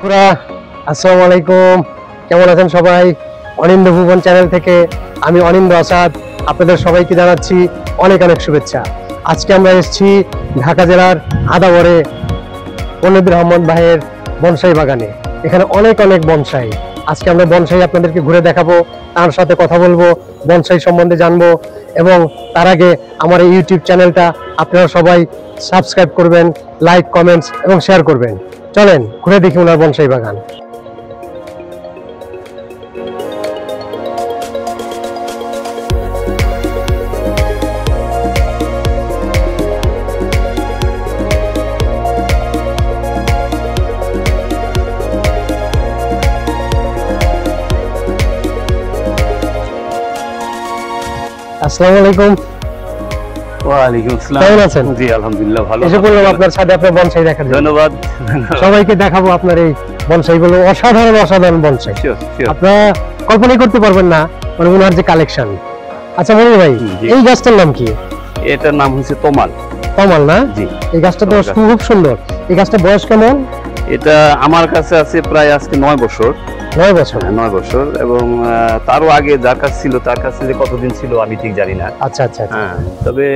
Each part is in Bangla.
বন্ধুরা আসসালামু আলাইকুম, কেমন আছেন সবাই? অনিন্দ ভুবন চ্যানেল থেকে আমি অনিন্দ আসাদ আপনাদের সবাইকে জানাচ্ছি অনেক অনেক শুভেচ্ছা। আজকে আমরা এসেছি ঢাকা জেলার আদাবরে মনিরুর রহমান ভাইয়ের বনসাই বাগানে। এখানে অনেক অনেক বনসাই। আজকে আমরা বনসাই আপনাদেরকে ঘুরে দেখাবো, তার সাথে কথা বলবো, বনসাই সম্বন্ধে জানবো। এবং তার আগে আমার এই ইউটিউব চ্যানেলটা আপনারা সবাই সাবস্ক্রাইব করবেন, লাইক, কমেন্টস এবং শেয়ার করবেন। চলেন ঘুরে দেখি ওনার বনসাই বাগান। আসসালামু আলাইকুম। ওয়ালাইকুম আসসালাম। কেমন আছেন? জি আলহামদুলিল্লাহ ভালো। এসে বললাম আপনার সাথে আপনার বনসাই দেখার জন্য। ধন্যবাদ। সবাইকে দেখাবো আপনার এই বনসাইগুলো, অসাধারণ অসাধারণ বনসাই। আপনারা কল্পনাই করতে পারবেন না মানে ওনার যে কালেকশন। আচ্ছা মনির ভাই, এই গাছটার নাম কি? এটার নাম হচ্ছে তমাল। তমাল না? জি। এই গাছটা তো খুব সুন্দর। এই গাছটা বয়স কেমন? এটা আমার কাছে আছে প্রায় আজকে 9 বছর। 9 বছর? 9 বছর। এবং তারও আগে যার কাছে ছিল তার কাছে যে কতদিন ছিল আমি ঠিক জানি না। আচ্ছা আচ্ছা। হ্যাঁ, তবে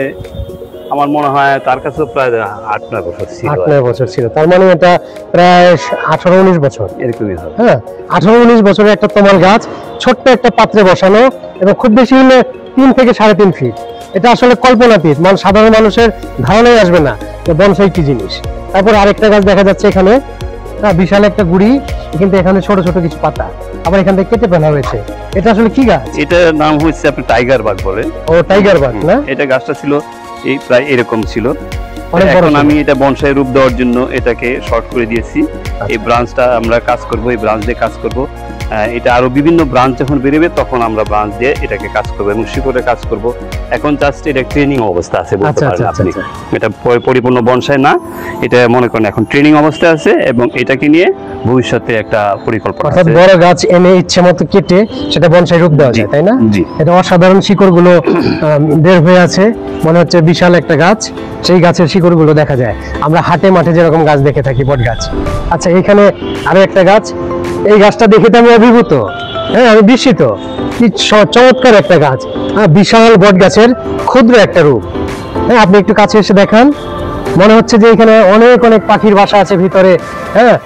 আমার মনে হয় তার কাছেও প্রায় 8-9 বছর ছিল। 8-9 বছর ছিল, তার মানে এটা প্রায় 18-19 বছর এরকমই হবে। হ্যাঁ, 18-19 বছরের একটা তমাল গাছ, ছোট্ট একটা পাত্রে বসানো, এবং খুব বেশি হলে 3 থেকে 3.5 ফিট। এটা আসলে কল্পনাতীত, মানে সাধারণ মানুষের ধারণাই আসবে না যে বনসাই কি জিনিস। তারপর আরেকটা গাছ দেখা যাচ্ছে এখানে, বিশাল একটা গুড়ি, কিন্তু এখানে ছোট ছোট কিছু পাতা, আবার এখান থেকে কেটে ফেলা হয়েছে। এটা আসলে কি গাছ? এটার নাম হচ্ছে আপনি টাইগার বাগ বলে। ও, টাইগার বাগ না? এটা গাছটা ছিল এই প্রায় এরকম ছিল। এখন আমি এটা বনসাই রূপ দেওয়ার জন্য এটাকে শর্ট করে দিয়েছি। এই ব্রাঞ্চটা আমরা কাজ করব, এই ব্রাঞ্চ দিয়ে কাজ করব। এটা আরো বিভিন্ন ব্রাঞ্চ যখন বেরোবে তখন আমরা ব্রাঞ্চ দিয়ে এটাকে কাজ করব এবং শিকড়ে কাজ করব। এখন জাস্ট এটা ট্রেনিং অবস্থা আছে বলতে পারেন আপনি। এটা পরিপূর্ণ বনসাই না, এটা মনে করেন এখন ট্রেনিং অবস্থায় আছে এবং এটাকে নিয়ে ভবিষ্যতে একটা পরিকল্পনা আছে। অর্থাৎ বড় গাছ এনে ইচ্ছে মতো কেটে সেটা বনসাই রূপ দেওয়া যায়, তাই না? জি। এটা অসাধারণ শিকড়গুলো বের হয়ে আছে, মনে হচ্ছে বিশাল একটা গাছ। সেই গাছের শিকড়গুলো দেখা যায় আমরা হাটে মাঠে যেরকম গাছ দেখে থাকি, বট গাছ। আচ্ছা, এখানে আরো একটা গাছ, এই গাছটা দেখে তো আমি অভিভূত। হ্যাঁ, আমি বিস্মিত। কি চমৎকার একটা গাছ, বিশাল বট গাছের ক্ষুদ্র একটা রূপ। হ্যাঁ, আপনি একটু কাছে এসে দেখান। মনে হচ্ছে যে এখানে অনেক অনেক পাখির বাসা আছে ভিতরে। হ্যাঁ,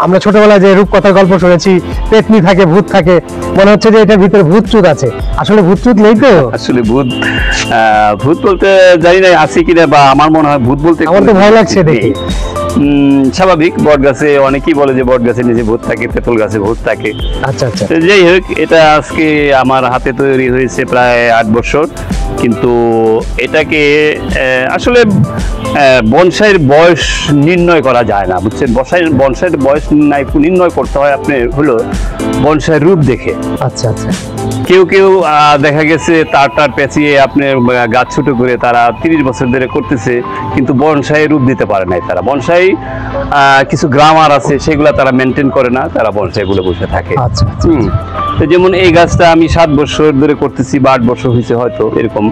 আমরা ছোটবেলায় যে রূপকথার গল্প শুনেছি, পেতনি থাকে, ভূত থাকে, মনে হচ্ছে যে এটার ভিতরে ভূত চুত আছে। আসলে ভূত চুত নেই তো? আসলে ভূত বলতে জানি না আছে কিনা, বা আমার মনে হয় ভূত বলতে আমার তো ভয় লাগছে দেখে। স্বাভাবিক, বট গাছে অনেকেই বলে যে বট গাছের নিচে ভূত থাকে, তেঁতুল গাছে ভূত থাকে। আচ্ছা আচ্ছা। যাই হোক, এটা আজকে আমার হাতে তৈরি হয়েছে প্রায় 8 বছর। কিন্তু এটাকে আসলে বনসাইয়ের বয়স নির্ণয় করা যায় না, বুঝছেন? বনসাইয়ের বয়স নির্ণয় করতে হয় আপনি হলো বনসাইয়ের রূপ দেখে। আচ্ছা আচ্ছা। কেউ কেউ দেখা গেছে তার পেঁচিয়ে আপনার গাছ ছোট করে তারা 30 বছর ধরে করতেছে, কিন্তু বনসাই রূপ দিতে পারে নাই তারা। বনসাই কিছু গ্রামার আছে, সেগুলো তারা মেনটেন করে না, তারা বনসাই গুলো বসে থাকে। আচ্ছা। তো যেমন এই গাছটা আমি 7 বছর ধরে করতেছি বা 8 বছর হয়েছে হয়তো এরকম,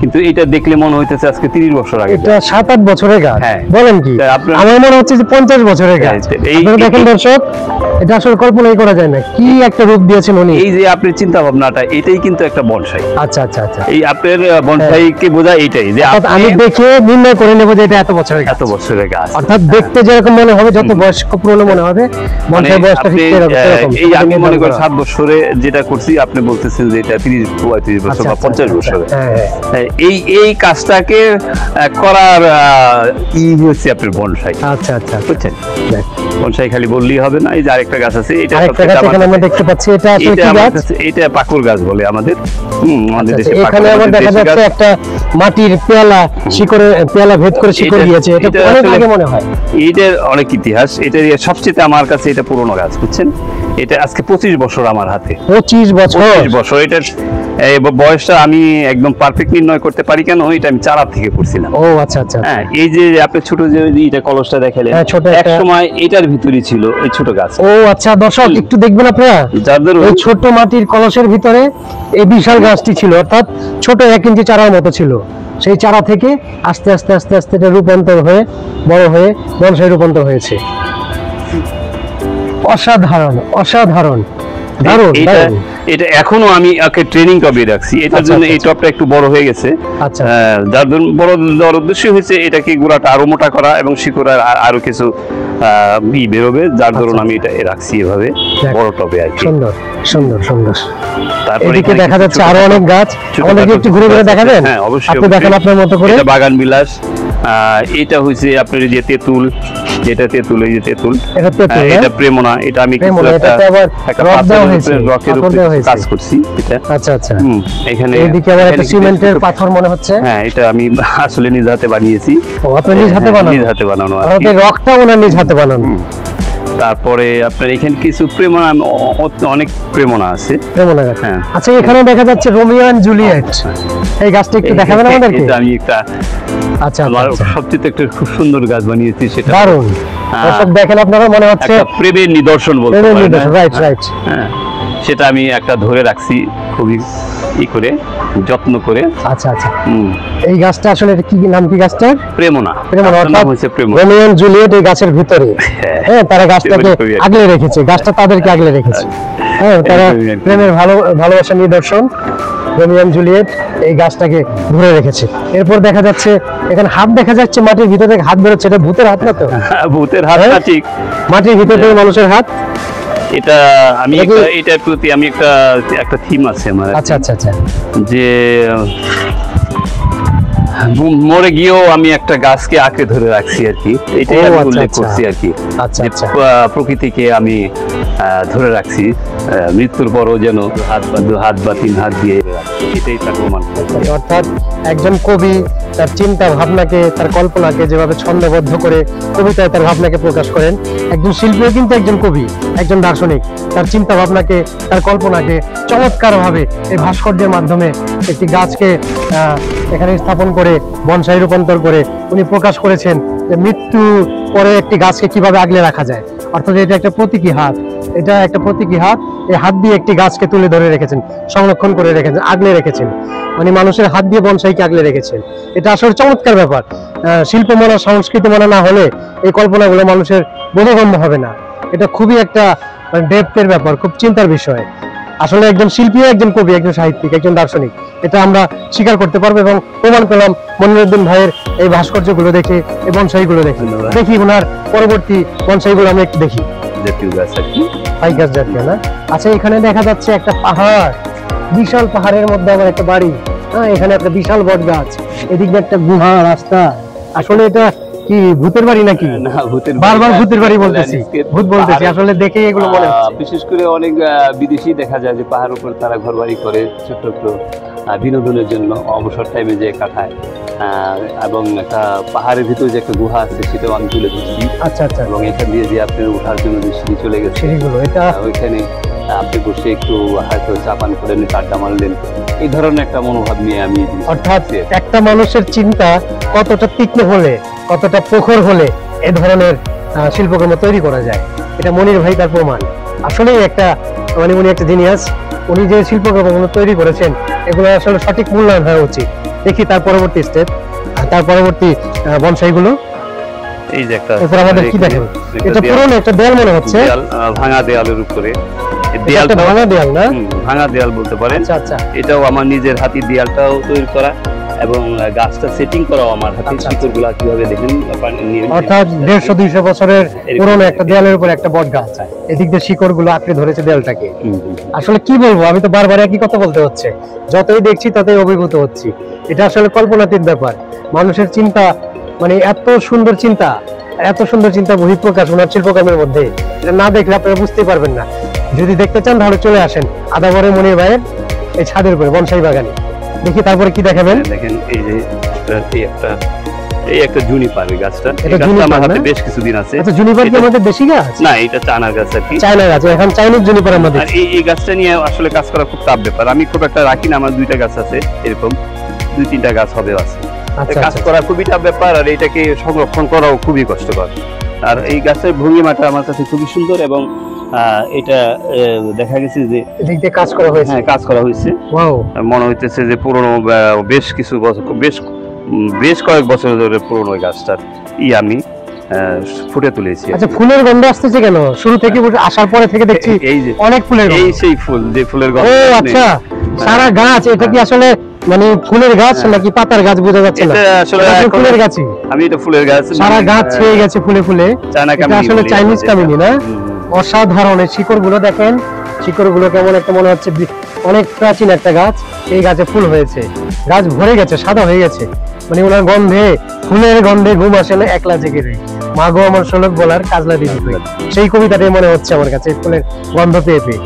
কিন্তু এটা দেখলে মনে হইতেছে আজকে 30 বছর আগে। এটা 7-8 বছরের গাছ? হ্যাঁ। বলেন কি? আমার মনে হচ্ছে যে 50 বছরের গাছ। আপনারা দেখেন দর্শক, এটা আসলে কল্পনাই করা যায় না, কি একটা রূপ দিয়েছেন উনি। এই যে আপনার চিন্তা ভাবনাটা, এটাই কিন্তু একটা বনসাই। আচ্ছা আচ্ছা আচ্ছা। এই আপনার বনসাইকে বোঝায় এইটাই যে আমি দেখে নির্ণয় করে নেব যে এটা এত বছরের গাছ। এত বছরের গাছ। অর্থাৎ দেখতে যেরকম মনে হবে, যত বয়স পুরনো মনে হবে, বনসাই বয়সটা ঠিক এরকম। এই আমি মনে করি 7 বছরে যেটা করছি, আপনি বলতেছেন যে এটা 30-35 বছর বা 50 বছর। এই কাজটাকে করার হচ্ছে আপনার বনসাই। আচ্ছা আচ্ছা, বুঝছেন? বনসাই খালি বললেই হবে না। এই যে আরেকটা গাছ আছে, এটা আমরা দেখতে পাচ্ছি, এটা আসলে কি গাছ? এটা পাকুর গাছ বলে আমাদের। আমাদের দেশে এখানে আমার দেখা যাচ্ছে একটা মাটির পেয়ালা, শিকড়ে পেয়ালা ভেদ করে শিকড় দিয়েছে। এটা অনেক আগে মনে হয়। এটার অনেক ইতিহাস। এটা সবচেয়ে আমার কাছে এটা পুরনো গাছ, বুঝছেন? এটা আজকে 25 বছর আমার হাতে। 25 বছর? এটার বয়সটা আমি একদম পারফেক্ট নির্ণয় করতে পারি কেন, এটা আমি চারা থেকে করছিলাম। ও আচ্ছা আচ্ছা। হ্যাঁ, এই যে আপনি ছোট যে এটা কলসটা দেখালেন, এক সময় এটার ভিতরে ছিল এই ছোট গাছ। ও আচ্ছা, দর্শক একটু দেখবেন আপনারা, এই ছোট মাটির কলসের ভিতরে এই বিশাল গাছটি ছিল, অর্থাৎ ছোট 1 ইঞ্চি চারার মতো ছিল। সেই চারা থেকে আস্তে আস্তে আস্তে আস্তে এটা রূপান্তর হয়ে বড় হয়ে বনসাই রূপান্তর হয়েছে। অসাধারণ অসাধারণ, দারুণ এটা দারুণ। এটা এখনো আমি ওকে ট্রেনিং টবে রাখছি, এটার আচ্ছা, জন্য আচ্ছা, এই টবটা একটু বড় হয়ে গেছে। আচ্ছা যার জন্য বড় দেওয়ার উদ্দেশ্য হয়েছে এটাকে গোড়াটা আরো মোটা করা এবং শিকড় আরো কিছু বি বেরোবে, যার ধরুন আচ্ছা। আমি এটা রাখছি এভাবে যাক, বড় টবে আর কি। সুন্দর সুন্দর সুন্দর। তারপরে এদিকে এখানে দেখা কিছু যাচ্ছে ছোট আরো ছোট অনেক গাছ, ছোট আমাদেরকে ছোট একটু ঘুরে ঘুরে গাছ আছে। দেখাবেন? হ্যাঁ, অবশ্যই, আপনি দেখান অবশ্যই। আপনার মতো করে। এটা বাগান বিলাস। এটা হচ্ছে আপনার এই যে তেঁতুল, যেটা তেঁতুল, এই যে তেঁতুল, এটা তেঁতুল, এটা হ্যাঁ? প্রেমনা, এটা আমি কিছু প্রেমনা, একটা এটাতে আবার একটা রড দেওয়া পাথরের হয়েছে, উপরে, রকের পাথর উপরে দেওয়া হয়েছে। কাজ করছি এটা। আচ্ছা আচ্ছা। এখানে এইদিকে আবার একটা এখানে কিছু সিমেন্টের ছোট- পাথর মনে হচ্ছে। হ্যাঁ, এটা আমি আসলে নিজ হাতে বানিয়েছি। ও, আপনি নিজ হাতে হ্যাঁ, বানানো? নিজ হাতে বানানো আর কি। আমাদের রকটা ওনার নিজ হাতে বানানো। তারপরে আপনার এখানে কিছু প্রেমনা, অনেক প্রেমনা আছে। প্রেমনা গাছ। হ্যাঁ। আচ্ছা, এখানে দেখা যাচ্ছে রোমিও এন্ড জুলিয়েট, এই গাছটা একটু দেখাবেন আমাদেরকে? এটা আমি একটা আচ্ছা আমার আচ্ছা, সবচেয়ে একটা খুব সুন্দর গাছ বানিয়েছি, সেটা দারুণ। দর্শক দেখেন আপনারা, মনে হচ্ছে একটা প্রেমের নিদর্শন বলতে পারেন। Right right. হ্যাঁ, সেটা আমি একটা ধরে রাখছি খুবই করে, যত্ন করে। আচ্ছা আচ্ছা, এই গাছটা আসলে কি নাম, কি গাছটার? প্রেমনা। প্রেমনা, গাছটার নাম অর্থাৎ হচ্ছে প্রেমনা। রোমিও এন্ড জুলিয়েট এই গাছের ভিতরে, হ্যাঁ, তারা গাছটাকে আগলে রেখেছে, গাছটা তাদেরকে আগলে রেখেছে। হ্যাঁ, তারা প্রেমের ভালোবাসার নিদর্শন রোমিও এন্ড জুলিয়েট এই গাছটাকে ধরে রেখেছে। এরপর দেখা যাচ্ছে এখানে হাত দেখা যাচ্ছে, মাটির ভিতর থেকে হাত বেরোচ্ছে, এটা ভূতের হাত না তো? ভূতের হাত না, ঠিক। মাটির ভিতর থেকে মানুষের হাত। এটা আমি এটার প্রতি আমি একটা থিম আছে আমার। আচ্ছা আচ্ছা আচ্ছা, যে মরে গিয়েও আমি একটা গাছকে আঁকড়ে ধরে রাখছি আর কি, এটাই আমি উল্লেখ করছি আর কি। আচ্ছা আচ্ছা, প্রকৃতিকে আমি ধরে রাখছি, মৃত্যুর পরও যেন হাত বা তিন হাত দিয়ে এটাই তার প্রমাণ। অর্থাৎ একজন কবি তার চিন্তা ভাবনাকে, তার কল্পনাকে যেভাবে ছন্দবদ্ধ করে কবিতায় তার ভাবনাকে প্রকাশ করেন, একজন শিল্পীও কিন্তু একজন কবি, একজন দার্শনিক, তার চিন্তা ভাবনাকে, তার কল্পনাকে চমৎকার ভাবে এই ভাস্কর্যের মাধ্যমে একটি গাছকে এখানে স্থাপন করে বনসাই রূপান্তর করে উনি প্রকাশ করেছেন যে মৃত্যু পরে একটি গাছকে কিভাবে আগলে রাখা যায়। অর্থাৎ এটা একটা প্রতীকী হাত, এটা একটা প্রতীকী হাত, এই হাত দিয়ে একটি গাছকে তুলে ধরে রেখেছেন, সংরক্ষণ করে রেখেছেন, আগলে রেখেছেন, মানে মানুষের হাত দিয়ে বনসাইকে আগলে রেখেছেন। এটা আসলে চমৎকার ব্যাপার। শিল্প মানা, সংস্কৃতি মানা না হলে এই কল্পনাগুলো মানুষের বোধগম্য হবে না। এটা খুবই একটা ডেপথের ব্যাপার, খুব চিন্তার বিষয়। আসলে একজন শিল্পী, একজন কবি, একজন সাহিত্যিক, একজন দার্শনিক, এটা আমরা স্বীকার করতে পারবো এবং প্রমাণ পেলাম মনিরুদ্দিন ভাইয়ের এই ভাস্কর্যগুলো দেখে, এই বনসাইগুলো দেখে। দেখি ওনার পরবর্তী বনসাইগুলো আমরা একটু দেখি। জাতীয় গাছ আর কি, পাই গাছ জাতীয় না? আচ্ছা, এখানে দেখা যাচ্ছে একটা পাহাড়, বিশাল পাহাড়ের মধ্যে আবার একটা বাড়ি। হ্যাঁ, এখানে একটা বিশাল বট গাছ, এদিকে একটা গুহা রাস্তা। আসলে এটা কি ভূতের বাড়ি নাকি? না, ভূতের বারবার ভূতের বাড়ি বলতেছি, ভূত বলতেছি, আসলে দেখে এগুলো মনে হচ্ছে। বিশেষ করে অনেক বিদেশি দেখা যায় যে পাহাড়ের উপর তারা ঘরবাড়ি করে ছোট্ট একটু বিনোদনের জন্য অবসর টাইমে যে কাটায়, এবং একটা পাহাড়ের ভিতরে যে একটা গুহা আছে সেটাও আমি তুলে ধরছি। আচ্ছা আচ্ছা, এবং এখান দিয়ে যে আপনার ওঠার জন্য যে সিঁড়ি চলে গেছে, সিঁড়িগুলো, এটা ওইখানে আপনি বসে একটু হয়তো চা পান করলেন, আড্ডা মারলেন, এই ধরনের একটা মনোভাব নিয়ে আমি এই জিনিসটা অর্থাৎ করছি আর কি। একটা মানুষের চিন্তা কতটা তীক্ষ্ণ হলে, কতটা প্রখর হলে এ ধরনের শিল্পকর্ম তৈরি করা যায়, এটা মনির ভাই তার প্রমাণ। আসলে একটা মানে উনি একটা জিনিয়াস, উনি যে শিল্পকর্মগুলো তৈরি করেছেন এগুলো আসলে সঠিক মূল্যায়ন হওয়া উচিত। দেখি তার পরবর্তী স্টেপ, তার পরবর্তী বনসাইগুলো। এই যে একটা এরপর আমাদের কি দেখেন, এটা পুরনো একটা দেয়াল মনে হচ্ছে, ভাঙা দেয়ালের উপরে একটা ভাঙা দেয়াল না? ভাঙা দেয়াল বলতে পারেন। আচ্ছা আচ্ছা, এটাও আমার নিজের হাতে, দেয়ালটাও তৈরি করা এবং গাছটা সেটিং করাও আমার হাতে। শিকড়গুলা কিভাবে দেখেন, অর্থাৎ 150-200 বছরের পুরনো একটা দেয়ালের উপর একটা বট গাছ, এদিক দিয়ে শিকড়গুলো আঁকড়ে ধরেছে দেয়ালটাকে। আসলে কি বলবো, আমি তো বারবার একই কথা বলতে হচ্ছে, যতই দেখছি ততই অভিভূত হচ্ছি। এটা আসলে কল্পনাতীত ব্যাপার, মানুষের চিন্তা, মানে এত সুন্দর চিন্তা, এত সুন্দর চিন্তা বহিঃপ্রকাশ ওনার শিল্পকর্মের মধ্যে, এটা না দেখলে আপনারা বুঝতেই পারবেন না। যদি দেখতে চান তাহলে চলে আসেন আদাবরে মনির ভাইয়ের এই ছাদের উপরে বনসাই বাগানে। দেখি তারপরে কি দেখাবেন। দেখেন এই যে এই একটা জুনিপার গাছটা, এটা জুনিপার আমার হাতে না? বেশ কিছুদিন আছে। আচ্ছা, জুনিপার কি আমাদের দেশি গাছ? না, এটা চায়না গাছ আর কি, চায়না গাছ, এখন চাইনিজ জুনিপার আমাদের। আর এই গাছটা নিয়ে আসলে কাজ করা খুব টাফ ব্যাপার। আমি খুব একটা রাখি না, আমার 2টা গাছ আছে, এরকম 2-3টা গাছ হবে আছে। আচ্ছা কাজ আচ্ছা, করা খুবই টাফ ব্যাপার, আর এটাকে সংরক্ষণ করাও খুবই কষ্টকর। আর এই গাছের ভঙ্গিমাটা আমার কাছে খুবই সুন্দর এবং এটা দেখা গেছে যে এদিক দিয়ে কাজ করা হয়েছে। হ্যাঁ, কাজ করা হয়েছে। ওয়াও, মনে হইতেছে যে পুরনো, বেশ কিছু বছর, বেশ কয়েক বছর ধরে পুরনো গাছটার আমি ফুটে তুলেছি। আচ্ছা, ফুলের গন্ধ আসতেছে কেন? শুরু থেকে আসার পরে থেকে দেখছি এই যে অনেক ফুলের গন্ধ। এই সেই ফুল, যে ফুলের গন্ধ। ও আচ্ছা, সারা গাছ এটা কি আসলে মানে ফুলের গাছ নাকি পাতার গাছ বোঝা যাচ্ছে না? এটা আসলে ফুলের গাছই। আমি এটা ফুলের গাছ, সারা গাছ ছেয়ে গেছে ফুলে ফুলে। চায়না এটা কামিনী আসলে বলি চাইনিজ আমরা কামিনী না? যেটা। অসাধারণ। এই শিকড়গুলো দেখেন, শিকড়গুলো কেমন একটা মনে হচ্ছে অনেক প্রাচীন একটা গাছ। এই গাছে ফুল হয়েছে, গাছ ভরে গেছে, সাদা হয়ে গেছে। মানে ওনার গন্ধে, ফুলের গন্ধে ঘুম আসে না একলা জেগে রে, মা গো আমার শোলক বলার কাজলা দিদি তুই। সেই কবিতাটাই মনে হচ্ছে আমার কাছে, ফুলের গন্ধ পেয়ে পেয়ে।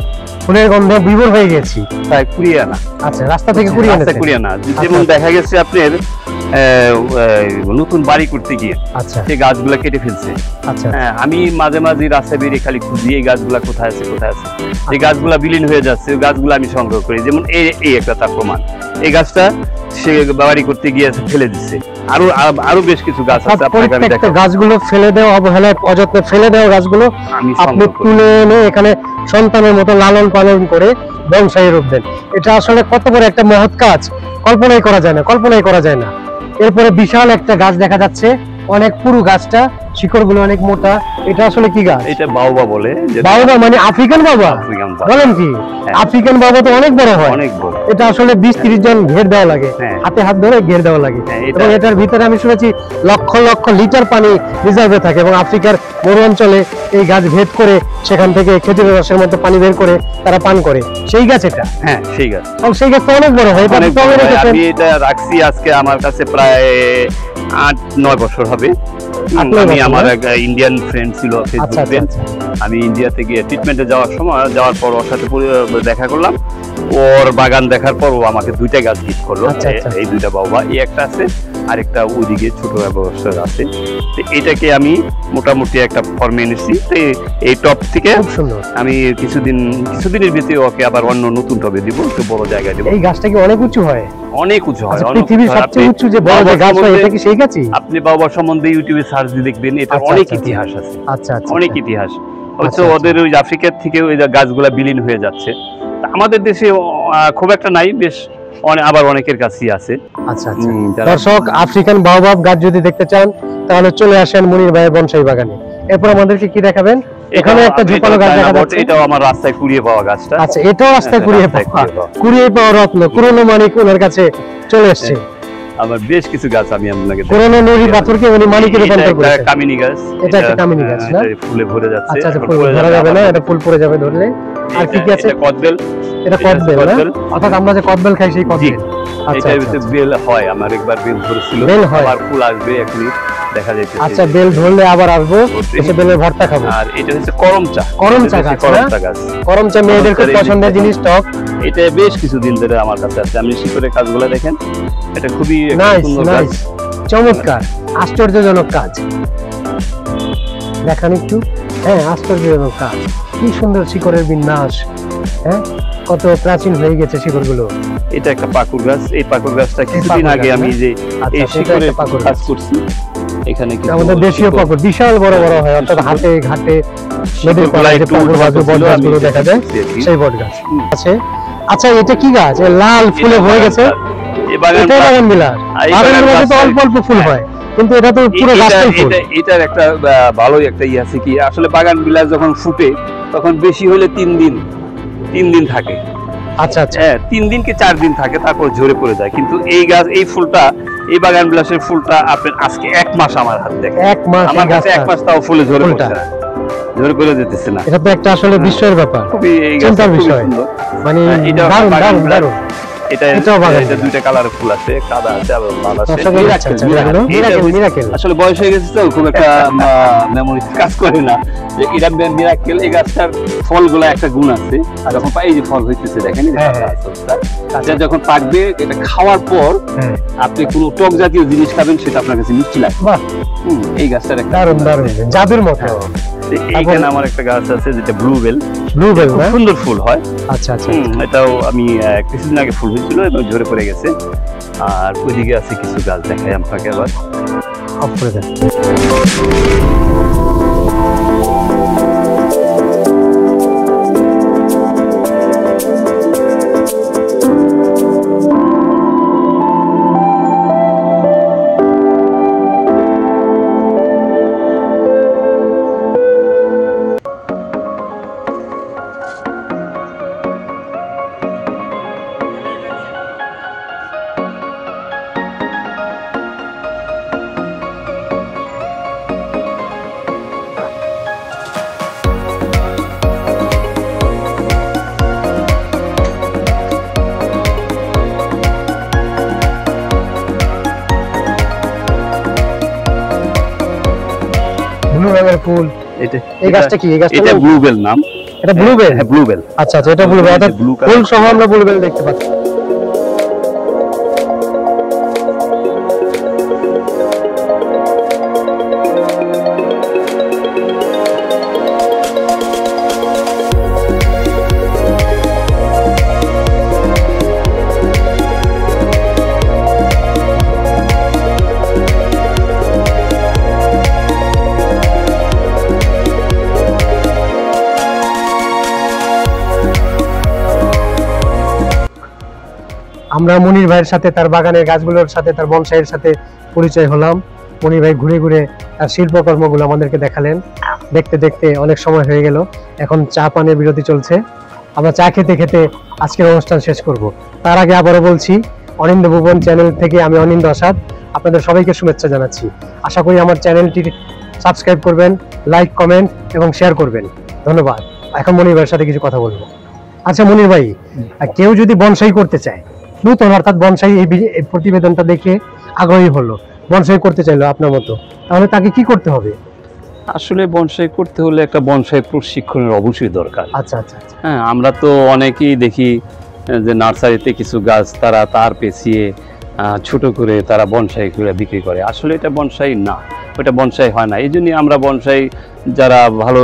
ফুলের গন্ধে বিভোর হয়ে গেছি। তাই কুড়িয়ে আনা। আচ্ছা, রাস্তা থেকে কুড়িয়ে রাস্তা এনেছেন? কুড়িয়ে আনা। যেমন দেখা গেছে আপনার নতুন বাড়ি করতে গিয়ে আচ্ছা সেই গাছগুলা কেটে ফেলছে। আচ্ছা আমি মাঝে মাঝে রাস্তায় বেরিয়ে খালি খুঁজি এই গাছগুলা কোথায় আছে কোথায় আছে। এই গাছগুলা বিলীন হয়ে যাচ্ছে, ওই গাছগুলো আমি সংগ্রহ করি। যেমন এই একটা তার প্রমাণ, এই গাছটা সে বাড়ি করতে গিয়ে ফেলে দিচ্ছে। আরো আরো বেশ কিছু গাছ আছে, আপনাকে আমি প্রত্যেকটা দেখাবো। গাছগুলো ফেলে দেওয়া, অবহেলায় অযত্নে ফেলে দেওয়া গাছগুলো আমি আপনি সংগ্রহ করি। তুলে এনে এখানে সন্তানের মতো লালন পালন করে বংশায়ী রূপ দেন। এটা আসলে কত বড় একটা মহৎ কাজ, কল্পনাই করা যায় না, কল্পনাই করা যায় না। এরপরে বিশাল একটা গাছ দেখা যাচ্ছে, অনেক পুরু গাছটা, শিকড়গুলো অনেক মোটা। এটা আসলে কি গাছ? এটা বাউবা বলে। বাবা মানে আফ্রিকান বাবা? আফ্রিকান বাবা। বলেন কি? হ্যাঁ। আফ্রিকান বাবা তো অনেক বড় হয়। অনেক বড়। এটা আসলে 20-30 জন ঘের দেওয়া লাগে, হ্যাঁ। হাতে হাত ধরে ঘের দেওয়া লাগে। হ্যাঁ, এবং এটার ভিতরে আমি শুনেছি লক্ষ লক্ষ লিটার পানি রিজার্ভে থাকে, এবং আফ্রিকার মরু অঞ্চলে এই গাছ ভেদ করে সেখান থেকে খেজুরের রসের মতো পানি বের করে তারা পান করে। সেই গাছ এটা? হ্যাঁ, সেই গাছ। এবং সেই গাছ তো অনেক বড় হয়। এটা অনেক তো বড় আমি হয়। রেখেছেন। আমি এটা রাখছি আজকে আমার কাছে প্রায় 8-9 বছর হবে। 8-9 আমি বছর, আমার না? এক ইন্ডিয়ান ফ্রেন্ড ছিল, আচ্ছা ফেসবুক আচ্ছা ফ্রেন্ড। আচ্ছা। আমি ইন্ডিয়া থেকে ট্রিটমেন্টে যাওয়ার পর ওর সাথে দেখা করলাম। ওর বাগান দেখার পর ও আমাকে 2টা গাছ গিফট করলো। আচ্ছা, আচ্ছা। এই 2টা বাবা, এই একটা আছে আর একটা ওইদিকে ছোট ব্যবস্থা আছে। তো এটাকে আমি মোটামুটি একটা ফর্মে এনেছি। তো এই টপ থেকে খুব সুন্দর। আমি কিছুদিনের ভিতরে ওকে আবার অন্য নতুন টবে দিব, একটু বড় জায়গায় দিব। এই গাছটা কি অনেক উঁচু হয়? অনেক উঁচু হয়, আচ্ছা, অনেক পৃথিবীর উঁচু হয়। সবচেয়ে উঁচু যে বড় যে গাছ হয়, এটা কি সেই গাছই? আপনি বাবার সম্বন্ধে ইউটিউবে সার্চ দিয়ে দেখবেন, এটা আচ্ছা, অনেক আচ্ছা, ইতিহাস আছে। আচ্ছা আচ্ছা অনেক ইতিহাস হচ্ছে। আচ্ছা, ওদের ওই আফ্রিকার থেকে ওই যে গাছগুলা বিলীন হয়ে যাচ্ছে। তা আমাদের দেশে খুব একটা নাই, বেশ আবার অনেকের কাছেই আছে। আচ্ছা আচ্ছা। যারা- দর্শক, আফ্রিকান বাওবাব গাছ যদি দেখতে চান তাহলে চলে আসেন মনির ভাইয়ের বনসাই বাগানে। এরপর আমাদেরকে কি দেখাবেন? এখানে একটা ঝোপালো গাছ দেখা যাচ্ছে। এটাও আমার রাস্তায় কুড়িয়ে পাওয়া গাছটা। আচ্ছা, এটাও রাস্তায় কুড়িয়ে রাস্তায় পাওয়া, কুড়িয়ে পাওয়া। কুড়িয়ে পাওয়া রত্ন, পুরনো মানিক ওনার কাছে চলে এসছে। আবার বেশ কিছু গাছ আমি আপনাকে পুরনো নুড়ি পাথরকে উনি মানিকে এটা রূপান্তর একটা করেছেন। কামিনী গাছ। এটা একটা কামিনী গাছ, না? এটা ফুলে ভরে যাচ্ছে। আচ্ছা আচ্ছা, এখন ফুল পড়ে ধরা যাবে না, এটা ফুল পড়ে যাবে ধরলে। আর কি কি আছে? এটা কদবেল। এটা কদবেল, না? অর্থাৎ আমরা যে কদবেল খাই সেই কদবেল। আচ্ছা এটার আচ্ছা, ভিতরে বেল হয়, আমার একবার বেল ধরেছিল। বেল হয়? আবার ফুল আসবে এখনই দেখা যাচ্ছে। আচ্ছা, বেল ধরলে আবার আসবো, এসে বেলের ভর্তা খাবো। আর এটা হচ্ছে করম চা। করম চা এটা হচ্ছে গাছ, করম না? চা গাছ। করম চা মেয়েদের খুব পছন্দের জিনিস, টক। এটা বেশ কিছুদিন ধরে আমার কাছে আছে। আপনি শিকড়ের কাজগুলো দেখেন, এটা খুবই একটা নাইস সুন্দর গাছ। নাইস, চমৎকার, আশ্চর্যজনক কাজ। দেখান একটু। হ্যাঁ, আশ্চর্যজনক কাজ। কি সুন্দর শিকড়ের বিন্যাস। হ্যাঁ, কত প্রাচীন হয়ে গেছে শিকড়গুলো। এটা একটা পাকুর গাছ। এই পাকুর গাছটা কিছুদিন পাকুর আগে গাছ, আমি না? যে আচ্ছা, এই এটা শিকড়ের একটা পাকুর কাজ গাছ। করছি, এখানে কিছু আমাদের দেশীয় শিকড়- পাকুড় বিশাল বড় বড় হয়, অর্থাৎ হাতে ঘাটে নদীর শিকড়গুলো পাড়ে যে একটু পাকুড় উঁচু গাছ, বট ছিল, আমি গাছগুলো দেখা যায়, দেখছি আর কি। সেই বট গাছ হুম। আছে। আচ্ছা, এটা কি গাছ? এ লাল ফুলে ভরে গেছে। এই বাগান- এটাই বাগান বিলাস। এই বাগান বাগান বিলাসে তো গাছ- অল্প অল্প ফুল হয়, কিন্তু এটা তো পুরো গাছটাই ফুল। এটার একটা ভালোই একটা ই আছে কি, আসলে বাগান বিলাস যখন ফুটে তখন বেশি হলে 3 দিন থাকে। আচ্ছা আচ্ছা, হ্যাঁ, 3 দিন কি 4 দিন থাকে, তারপর ঝরে পড়ে যায়। কিন্তু এই গাছ, এই ফুলটা, এই বাগান বিলাসের ফুলটা আপনার আজকে 1 মাস আমার হাত দেখে, এক মাস আমার এই কাছে গাছটা। 1 মাস তাও ফুলে ঝরে ফুলটা। পড়ছে না, ঝরে পড়ে যেতেছে না। এটা তো একটা আসলে বিস্ময়ের ব্যাপার, খুবই এই গাছটা চিন্তার খুবই বিষয়। সুন্দর। মানে এটাও দারুণ বাগান দারুণ বিলাস। দারুণ। এটা বাগান এটা বিলাস। 2টা কালারের ফুল আছে, সাদা আছে আর লাল আছে। দর্শক, আচ্ছা আচ্ছা, মিরাকেল মিরাকেল। আসলে বয়স হয়ে গেছে তো খুব একটা মেমোরি কাজ করে না, যে এটা মিরাকেল। এই গাছটার ফলগুলা একটা গুণ আছে, আর যখন এই যে ফল হইতেছে দেখেন, এই যে হ্যাঁ, পাতা হ্যাঁ। আছে ওটা। এটা যখন পাকবে, এটা খাওয়ার পর হ্যাঁ, আপনি কোনো টক জাতীয় জিনিস খাবেন, সেটা আপনার কাছে মিষ্টি লাগবে। বাহ, এই গাছটার একটা দারুণ দারুণ, জাদুর মতো। এইখানে আমার একটা গাছ আছে যেটা ব্লুবেল। ব্লুবেল, খুব না? সুন্দর ফুল হয়। আচ্ছা আচ্ছা, এটাও আমি কিছুদিন আগে ফুল হয়েছিল এবং ঝরে পড়ে গেছে। আর ওইদিকে আছে কিছু গাছ, দেখাই আপনাকে আবার। অফ করে দেন। ফুল, এটা এই গাছটা কি? এই গাছটা এটা ব্লুবেল নাম। এটা ব্লুবেল? হ্যাঁ, ব্লুবেল। আচ্ছা আচ্ছা, এটা ব্লুবেল, অর্থাৎ ব্লু কালার। ফুল সহ আমরা ব্লুবেল দেখতে পাচ্ছি। আমরা মনির ভাইয়ের সাথে তার বাগানের গাছগুলোর সাথে তার বনসাইয়ের সাথে পরিচয় হলাম। মনির ভাই ঘুরে ঘুরে তার শিল্পকর্মগুলো আমাদেরকে দেখালেন। দেখতে দেখতে অনেক সময় হয়ে গেল, এখন চা পানের বিরতি চলছে। আমরা চা খেতে খেতে আজকের অনুষ্ঠান শেষ করব। তার আগে আবারও বলছি, অনিন্দ ভুবন চ্যানেল থেকে আমি অনিন্দ আসাদ আপনাদের সবাইকে শুভেচ্ছা জানাচ্ছি। আশা করি আমার চ্যানেলটি সাবস্ক্রাইব করবেন, লাইক, কমেন্ট এবং শেয়ার করবেন। ধন্যবাদ। এখন মনির ভাইয়ের সাথে কিছু কথা বলবো। আচ্ছা মনির ভাই, কেউ যদি বনসাই করতে চায়, নতুন অর্থাৎ বনসাই, এই প্রতিবেদনটা দেখে আগ্রহী হলো, বনসাই করতে চাইলো আপনার মতো, তাহলে তাকে কি করতে হবে? আসলে বনসাই করতে হলে একটা বনসাই প্রশিক্ষণের অবশ্যই দরকার। আচ্ছা আচ্ছা আচ্ছা। হ্যাঁ, আমরা তো অনেকেই দেখি যে নার্সারিতে কিছু গাছ তারা তার পেঁচিয়ে ছোট করে তারা বনসাই করে বিক্রি করে। আসলে এটা বনসাই না, ওটা বনসাই হয় না। এই জন্যই আমরা বনসাই যারা ভালো,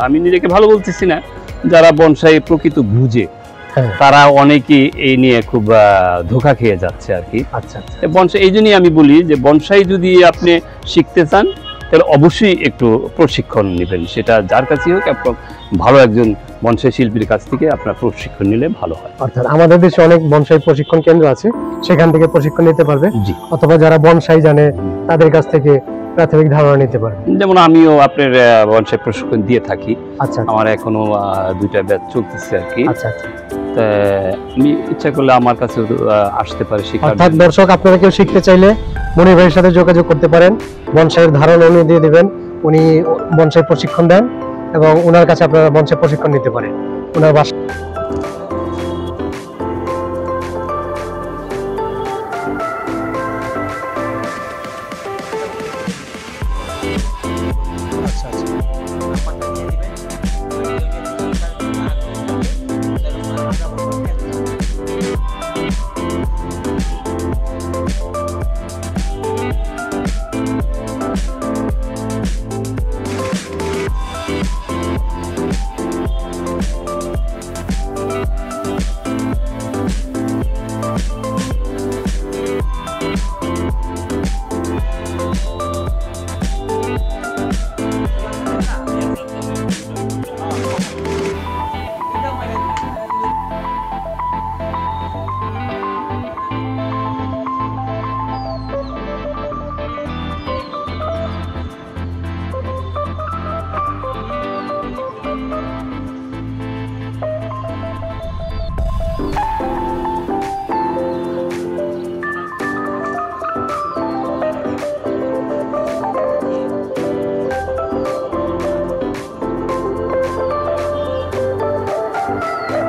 আমি নিজেকে ভালো বলতেছি না, যারা বনসাই প্রকৃত বুঝে তারা অনেকেই এই নিয়ে খুব ধোঁকা খেয়ে যাচ্ছে আর কি। আচ্ছা আচ্ছা। বনসাই এই জন্যই আমি বলি যে বনসাই যদি আপনি শিখতে চান তাহলে অবশ্যই একটু প্রশিক্ষণ নেবেন, সেটা যার কাছেই হোক, ভালো একজন বনসাই শিল্পীর কাছ থেকে আপনার প্রশিক্ষণ নিলে ভালো হয়। অর্থাৎ আমাদের দেশে অনেক বনসাই প্রশিক্ষণ কেন্দ্র আছে, সেখান থেকে প্রশিক্ষণ নিতে পারবে, অথবা যারা বনসাই জানে তাদের কাছ থেকে প্রাথমিক ধারণা নিতে পারবে। যেমন আমিও আপনার বনসাই প্রশিক্ষণ দিয়ে থাকি। আচ্ছা, আমার এখনো 2টা ব্যাচ চলতেছে আর কি। আচ্ছা আচ্ছা। আমি ইচ্ছা করলে আমার কাছে আসতে পারে শেখার। অর্থাৎ দর্শক, আপনারা কেউ শিখতে চাইলে মনির ভাইয়ের সাথে যোগাযোগ করতে পারেন। বনসাইয়ের ধারণা উনি দিয়ে দিবেন, উনি বনসাই প্রশিক্ষণ দেন এবং ওনার কাছে আপনারা বনসাই প্রশিক্ষণ নিতে পারেন। ওনার বাসা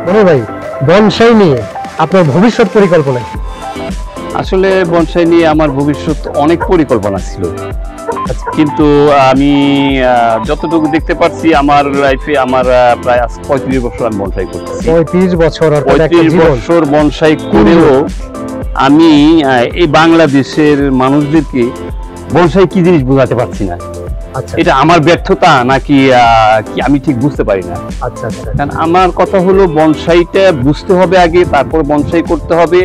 মনির ভাই, বনসাই নিয়ে আপনার ভবিষ্যৎ পরিকল্পনা কি? আসলে বনসাই নিয়ে আমার ভবিষ্যৎ অনেক পরিকল্পনা ছিল, কিন্তু আমি যতটুকু দেখতে পাচ্ছি আমার লাইফে আমার প্রায় 35 বছর আমি বনসাই করতেছি। 35 বছর, 35 বছর বনসাই করেও আমি এই বাংলাদেশের মানুষদেরকে বনসাই কি জিনিস বোঝাতে পারছি না। এটা আমার ব্যর্থতা নাকি কি আমি ঠিক বুঝতে পারি না। আচ্ছা আচ্ছা। কারণ আমার কথা হলো বনসাইটা বুঝতে হবে আগে, তারপর বনসাই করতে হবে।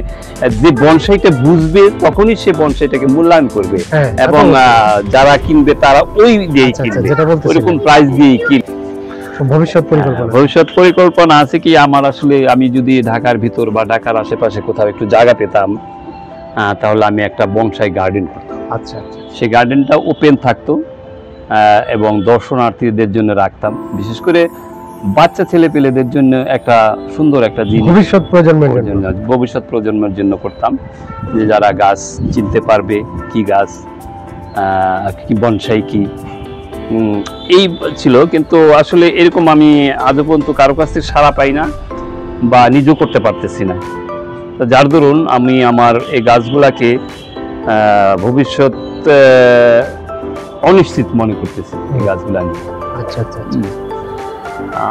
যে বনসাইটা বুঝবে তখনই সে বনসাইটাকে মূল্যায়ন করবে, এবং যারা কিনবে তারা ওই দিয়েই কিনবে, ওইরকম প্রাইস দিয়েই কিনবে। ভবিষ্যৎ পরিকল্পনা আছে কি আমার, আসলে আমি যদি ঢাকার ভিতর বা ঢাকার আশেপাশে কোথাও একটু জায়গা পেতাম, তাহলে আমি একটা বনসাই গার্ডেন করতাম। আচ্ছা আচ্ছা। সেই গার্ডেনটা ওপেন থাকতো এবং দর্শনার্থীদের জন্য রাখতাম, বিশেষ করে বাচ্চা ছেলে পেলেদের জন্য একটা সুন্দর একটা জিনিস ভবিষ্যৎ প্রজন্মের জন্য করতাম, যে যারা গাছ চিনতে পারবে কি গাছ, কি বনসাই কি, এই ছিল। কিন্তু আসলে এরকম আমি আজও পর্যন্ত কারো কাছ থেকে সাড়া পাই না বা নিজেও করতে পারতেছি না। যার দরুন আমি আমার এই গাছগুলাকে ভবিষ্যৎ অনিশ্চিত মনে করতেছি এই গাছগুলা নিয়ে। আচ্ছা আচ্ছা আচ্ছা।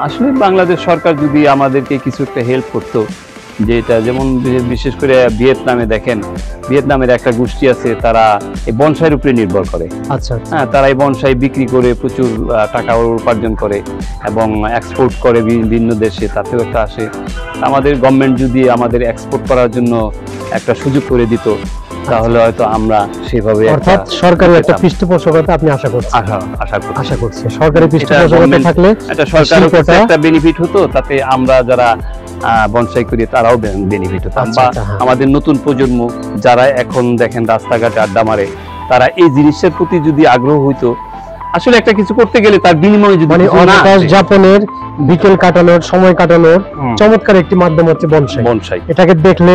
আসলে বাংলাদেশ সরকার যদি আমাদেরকে কিছু একটা হেল্প করতো, যেটা যেমন বিশেষ করে ভিয়েতনামে দেখেন, ভিয়েতনামের একটা গোষ্ঠী আছে, তারা এই বনসাইয়ের উপরে নির্ভর করে। আচ্ছা আচ্ছা। হ্যাঁ, তারা এই বনসাই বিক্রি করে প্রচুর টাকা উপার্জন করে এবং এক্সপোর্ট করে বিভিন্ন দেশে, তাতেও একটা আসে। আমাদের গভর্নমেন্ট যদি আমাদের এক্সপোর্ট করার জন্য একটা সুযোগ করে দিত, তাহলে হয়তো আমরা সেভাবে অর্থাৎ সরকারি একটা পৃষ্ঠপোষকতা আপনি আশা করছেন? আশা করছি সরকারি পৃষ্ঠপোষকতা থাকলে এটা সরকারের কাছে একটা বেনিফিট হতো, তাতে আমরা যারা বনসাই করি তারাও বেনিফিট হতো। আচ্ছা, বা আচ্ছা, হ্যাঁ। আমাদের নতুন প্রজন্ম যারা এখন দেখেন রাস্তাঘাটে আড্ডা মারে, তারা এই জিনিসের প্রতি যদি আগ্রহ হইতো, আসলে একটা কিছু করতে গেলে তার বিনিময়ে যদি মানে কিছু না অবকাশ আসে, যাপনের, বিকেল কাটানোর, সময় কাটানোর চমৎকার একটি মাধ্যম হচ্ছে বনসাই। বনসাই এটাকে দেখলে,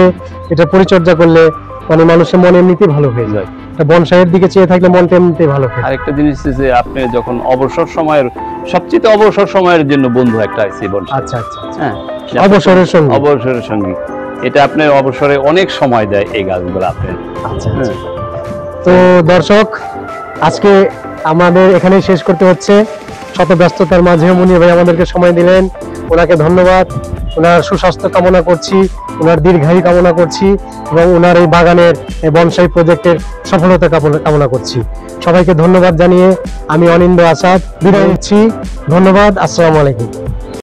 এটা পরিচর্যা করলে মানে মানুষের মন এমনিতেই ভালো হয়ে যায়। এটা বনসাইয়ের দিকে চেয়ে থাকলে মনটা এমনিতেই ভালো হয়ে যায়। আরেকটা জিনিস যে আপনি যখন অবসর সময়ের, সবচেয়ে অবসর সময়ের জন্য বন্ধু একটা আছে বনসাই। আচ্ছা আচ্ছা আচ্ছা। হ্যাঁ, অবসরের সঙ্গে। অবসরের সঙ্গী, এটা আপনার অবসরে অনেক সময় দেয় এই গাছগুলো আপনার। আচ্ছা হ্যাঁ। আচ্ছা। তো দর্শক, আজকে আমাদের এখানেই শেষ করতে হচ্ছে। শত ব্যস্ততার মাঝেও মুনির ভাই আমাদেরকে সময় দিলেন, ওনাকে ধন্যবাদ। ওনার সুস্বাস্থ্য কামনা করছি, ওনার দীর্ঘায়ু কামনা করছি এবং ওনার এই বাগানের এই বনসাই প্রজেক্টের সফলতা কামনা করছি। সবাইকে ধন্যবাদ জানিয়ে আমি অনিন্দ্য আসাদ বিদায় নিচ্ছি। ধন্যবাদ। আসসালামু আলাইকুম।